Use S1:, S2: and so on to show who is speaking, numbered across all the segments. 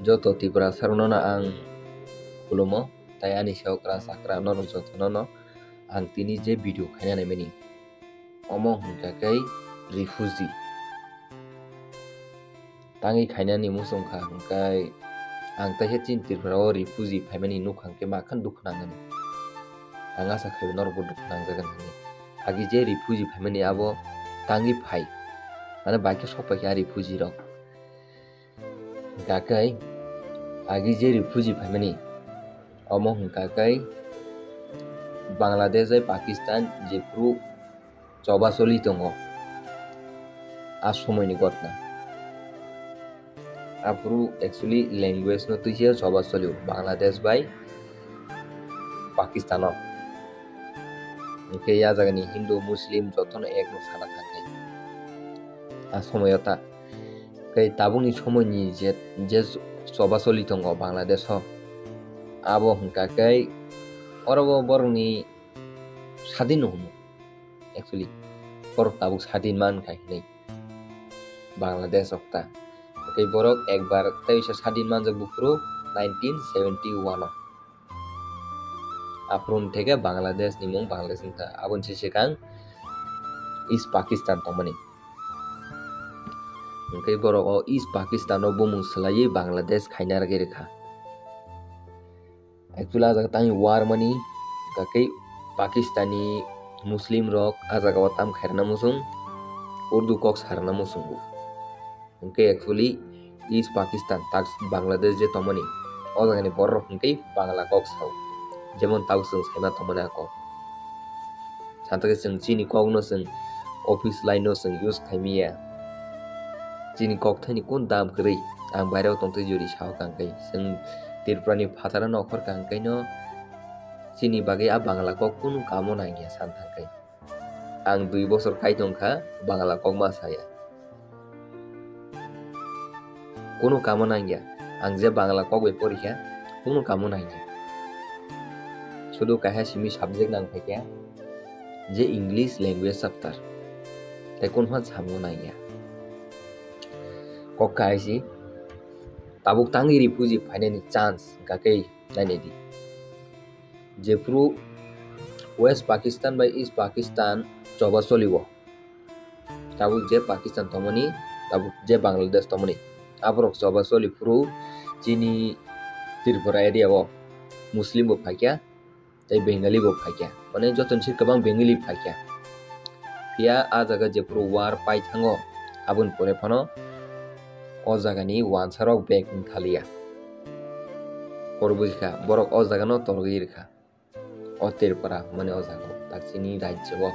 S1: joto Tripura sarunano ang khulumo tai ani sayaw krasa norok jotono ang tini je video khaina naimani omo hingka kai refugee tangi khainani musongkha hingkai ang taihe chin Tripura o refugee phaimani nukhang ke makhan dukh nangani ang asa khai norok dukh nangjagan hani agi je refugee phaimani abo tangi phai mane baikhe sokpai kya refugee rok hingkai agi je refugee phaimani omo hingka kai Bangladesh Pakistan jepru coba soli tongo asomoyni gotna apru actually language no tuiya coba soli Bangladesh bai Pakistan ke ya jagani Hindu Muslim jotono ek no sana thangkai asomoyota kai tabungni somoyni je coba soli tongo Bangladesh ho abo hingka kai orobo borokni sadin homo actually borok tabuk sadin man khai nei Bangladesh okta kai borok ekbar taisa sadin manjak bufru 1971 aprun theke Bangladesh ni mung Bangladesh ta abon sesekang East Pakistan tongmani kai borok o East Pakistan o bumung selai Bangladesh khaina rage rekha actually ajaga tani war mani kai Pakistani Muslim rok ajaga watam khairna musung Urdu kok sarna musung kai actually East Pakistan tak Bangladesh je tomani o jaga ni borok kai Bangla kok sau jemon tau sung saima tomani ko santake sung chini kok no sung office line no sung use khaimiya chini kok thani kon dam krei ang bairao tongte juri sao kang kai sung Tripurani phatara nokhor kangkai no chini bagai a Bangla kok kun kamo nangya san thangkai ang 2 bosor khai tongkha Bangla kok ma saya kono kamo nangya ang je Bangla kok be porikha kono kamo nangya শুধু কাহা Simi subject নাং থাকে যে English language chapter তাই কোন হাত সামগো নাইয়া কক কাইছি tabuk tangi refugee फाइनानि चान्स गाकै नाइनेदि जेफ्रु west Pakistan by east Pakistan चबा चलिबो tabuk je Pakistan तमनि tabuk je Bangladesh तमनि आबरक चबा चलिफ्रु चिनि त्रिपुरा एरिया ओ मुस्लिम बो फाइक्या तै बेंगली बो फाइक्या माने जतन से गोबां बेंगली फाइक्या पिया आ जागा जेफ्रु वार पाइ थांगो आबुन परे फनो o jagani wansarok bag thalia korbujka borok o jaga no torgi rekha o Tripura mane o jaga takchini rajyo o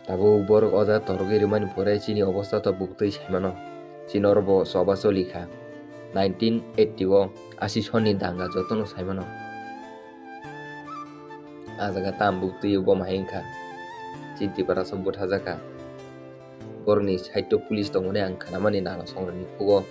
S1: tabo borok o jaga torgi remani pore chini obostha to buktei saimano chinor bo soba cholikha 1980 o 80 soni danga jotono saimano a jaga tam buktei bo mahingkha Tripura sobbo thajaka borni saitto police tongmani ang khanamani nana songrani pugo